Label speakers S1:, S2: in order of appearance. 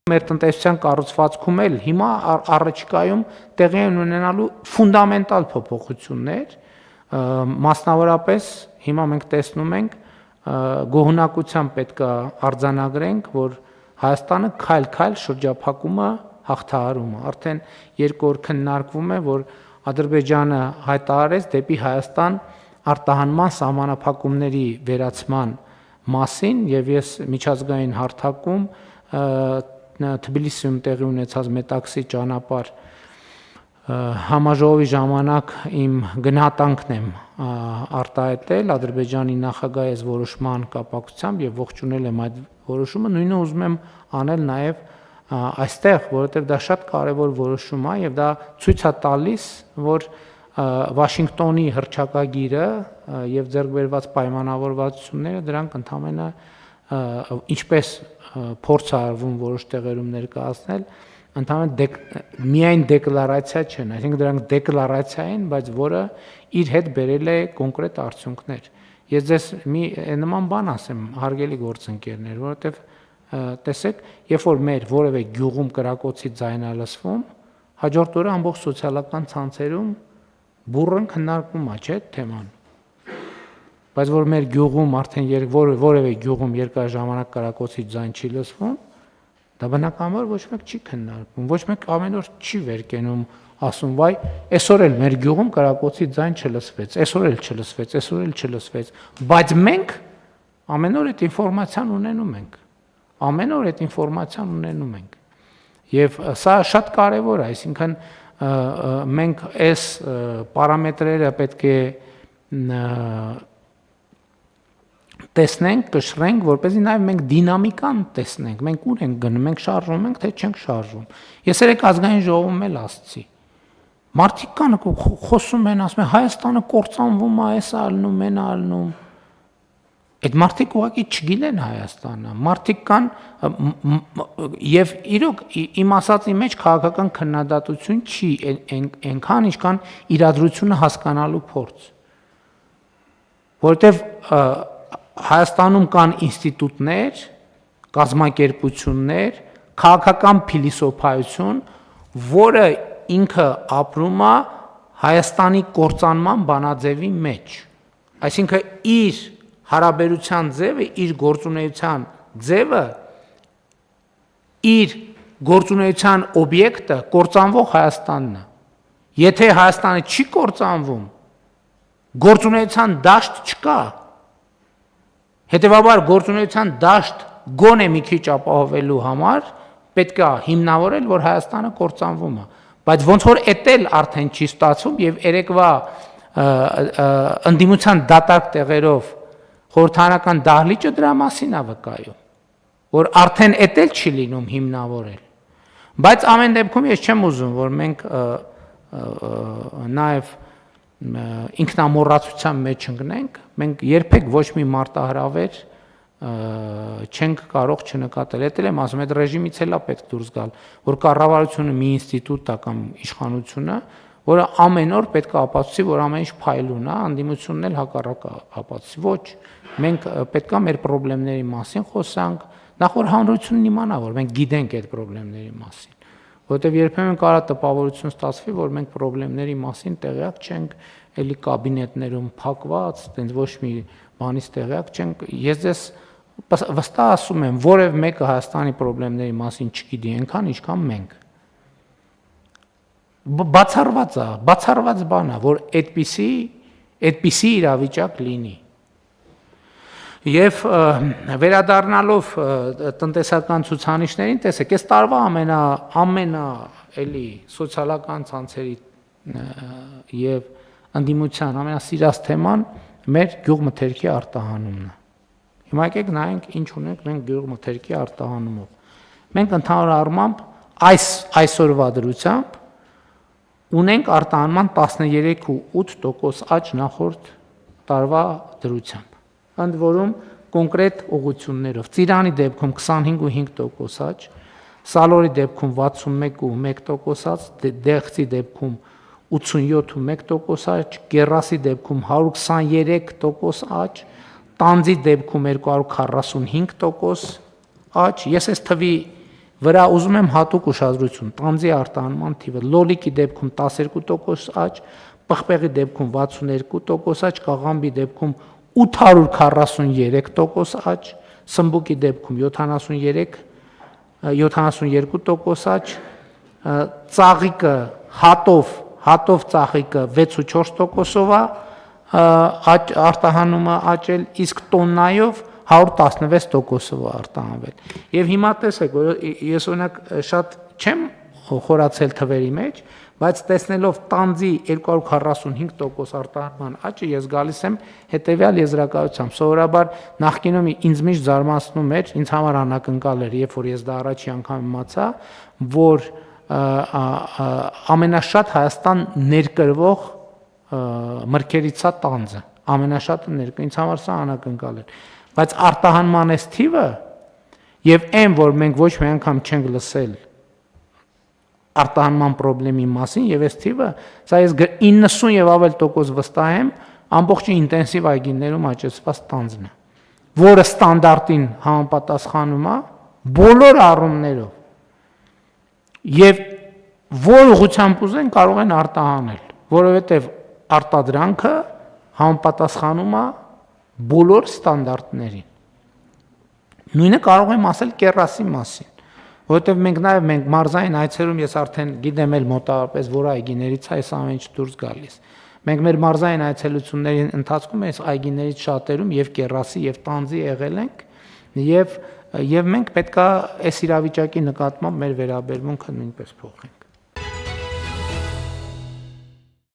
S1: Մեր տնտեսության կառուցվածքում էլ հիմա առաջիկայում տեղի են ունենալու ֆունդամենտալ փոփոխություններ, մասնավորապես հիմա մենք տեսնում ենք գոհունակությամբ պետք է արձանագրենք, որ Հայաստանը քայլ-քայլ շրջափակումը հաղթահարում է, արդեն 2 օր քննարկվում է, որ Ադրբեջանը հայտարարեց դեպի Հայաստան արտահանման սահմանափակումների վերացման մասին եւ ես միջազգային հարթակում Թբիլիսիում տեղի ունեցած Մետաքսի ճանապարհ համաժողովի ժամանակ իմ գնահատանքն եմ արտահայտել Ադրբեջանի նախագահի այս որոշման կապակցությամբ եւ ողջունել եմ այդ որոշումը, նույնը ուզում եմ անել նաեւ այստեղ, որովհետեւ դա շատ կարեւոր որոշում է եւ դա ցույց է տալիս, որ Վաշինգտոնի հռչակագիրը եւ ձեռքբերված պայմանավորվածությունները դրանք ընդհանրապես ինչպես փորձ արվում որոշ տեղերում ներկայացնել, ընդհանրապես միայն դեկլարացիա չեն, այսինքն դրանք դեկլարացիա են, բայց որը իր հետ բերել է կոնկրետ արդյունքներ։ Ես ձեզ մի նման բան ասեմ, հարգելի գործընկերներ, որովհետեւ տեսեք, երբ որ մեր որևէ գյուղում կրակոցի ձայն է լսվում, հաջորդ օրը ամբողջ սոցիալական ցանցերում բուրըն քննարկվում է, չէ՞, թեման։ Բայց որ մեր գյուղում արդեն որևէ գյուղում երկար ժամանակ կրակոցի ձայն չի լսվում, դա բնականաբար ոչ մեկ չի քննարկվում, ոչ մեկ ամեն օր չի վեր կենում, ասում, վայ, այսօր էլ մեր գյուղում կրակոցի ձայն չլսվեց, այսօր էլ չլսվեց, այսօր էլ չլսվեց, բայց մենք ամեն օր այդ ինֆորմացիան ունենում ենք, ամեն օր այդ ինֆորմացիան ունենում ենք, եւ սա շատ կարեւոր է, այսինքն մենք այս պարամետրերը պետք է տեսնենք, կշռենք, որպեսզի նաև մենք դինամիկան տեսնենք, մենք ուր ենք գնում, մենք շարժվում ենք, թե չենք շարժվում։ Ես երեք ազգային ժողովում էլ ասացի։ Մարդիկ կան խոսում են, ասում են Հայաստանը կործանվում է, էս ալնում, են ալնում։ Այդ մարդիկ ուղղակի չգիտեն Հայաստանը։ Մարդիկ կան եւ իրոք իմ ասածի մեջ քաղաքական քննադատություն չի այնքան, ինչքան իրադրությունը հասկանալու փորձ։ Որտեւ Հայաստանում կան ինստիտուտներ, կազմակերպություններ, քաղաքական փիլիսոփայություն, որը ինքը ապրում է Հայաստանի կործանման բանաձևի մեջ։ Այսինքն իր հարաբերության ձևը, իր գործունեության ձևը, իր գործունեության օբյեկտը կործանվող Հայաստանն է։ Եթե Հայաստանը չի կործանվում, գործունեության դաշտ չկա։ Հետևաբար գործունեության դաշտ գոնե մի քիչ ապահովելու համար պետք է հիմնավորել, որ Հայաստանը կործանվում է, բայց ոնց որ էտել արդեն չի ստացվում եւ երեկվա ընդդիմության դատարկ տեղերով խորհրդարանական դահլիճը դրա մասին է վկայում, որ արդեն էտել չի լինում հիմնավորել։ Բայց ամեն դեպքում ես չեմ ուզում, որ մենք նաեւ ինքնամոռացության մեջ ընկնենք, մենք երբեք ոչ մի մարտահրավեր չենք կարող չնկատել։ Էդ էլ եմ ասում, այդ ռեժիմից էլ է պետք դուրս գալ, որ կառավարությունը մի ինստիտուտ է կամ իշխանությունը, որը ամեն օր պետք է ապացուցի, որ ամեն ինչ փայլուն է, անդիմությունն էլ հակառակը ապացուցի։ Ոչ, մենք պետք է մեր խնդիրների մասին խոսանք, նախ որ հանրությունն իմանա, որ մենք գիտենք այդ խնդիրների մասին։ Որտեւ երբեմն կարա տպավորություն ստացվի, որ մենք խնդիրների մասին տեղյակ չենք, էլի կաբինետներում փակված, տենց ոչ մի բանից տեղյակ չենք։ Ես ձեզ վստահ ասում եմ, որև մեկը Հայաստանի խնդիրների մասին չգիտի, այնքան ինչքան մենք։ Բացառված բան է, որ այդպիսի իրավիճակ լինի։ Եվ վերադառնալով տնտեսական ցուցանիշներին, տեսեք, այս տարվա ամենա էլի սոցիալական ցանցերի եւ ընդդիմության ամենասիրած թեման մեր գյուղմթերքի արտահանումն է։ Հիմա եկեք նայենք ինչ ունենք մենք գյուղմթերքի արտահանումով։ Մենք ընդհանուր առմամբ այսօրվա դրությամբ ունենք արտահանման 13.8% աճ նախորդ տարվա դրությամբ։ Ընդ որում կոնկրետ ուղղություններով Ծիրանի դեպքում 25.5% աճ, Սալորի դեպքում 61.1% աճ, Դեղցի դեպքում 87.1% աճ, Կերասի դեպքում 123% աճ, Տանձի դեպքում 245% աճ։ Ես այս թվի վրա ուզում եմ հատուկ ուշադրություն, տանձի արտահանման թիվը լոլիկի դեպքում 12% աճ, պղպեղի դեպքում 62% աճ, կաղամբի դեպքում 843% աճ, սմբուկի դեպքում 72% աճ, ծաղիկը հատով ծաղիկը 6.4%-ով է արտահանումը աճել, իսկ տոննայով 116%-ով է արտահանվել։ Եվ հիմա տեսեք, որ ես օրինակ շատ չեմ խորացել թվերի մեջ, բայց տեսնելով տանձի 245% արտահանման աճը, ես գալիս եմ հետևյալ եզրակացությամբ։ Սովորաբար նախկինում ինձ միշտ զարմացնում էր, ինձ համար անակնկալ էր, երբ որ ես դա առաջի անգամ իմացա, որ ամենաշատ Հայաստան ներկրվող մրգերից է տանձը, ամենաշատը ինձ համար սա անակնկալ էր, բայց արտահանման այս թիվը եւ այն, որ մենք ոչ մի անգամ չենք լսել արտահանման խնդրի մասին եւ այս թիվը, սա ես 90 եւ ավել տոկոս վստահ եմ, ամբողջ ինտենսիվ այգիներում աճեցված տանձն է, որը ստանդարտին համապատասխանում է բոլոր առումներով եւ որ ուղղությամբ ուզեն կարող են արտահանել, որովհետեւ արտադրանքը համապատասխանում է բոլոր ստանդարտներին։ Նույնը կարող եմ ասել կեռասի մասին, որովհետև մենք մարզային այցերում ես արդեն գիտեմ էլ մոտավորապես որ այգիներից այս ամեն ինչ դուրս գալիս։ Մենք մեր մարզային այցելությունների ընթացքում այս այգիներից շատերում եւ կեռասի եւ տանձի եղել ենք եւ մենք պետքա այս իրավիճակի նկատմամբ մեր վերաբերմունքը նույնպես փոխենք։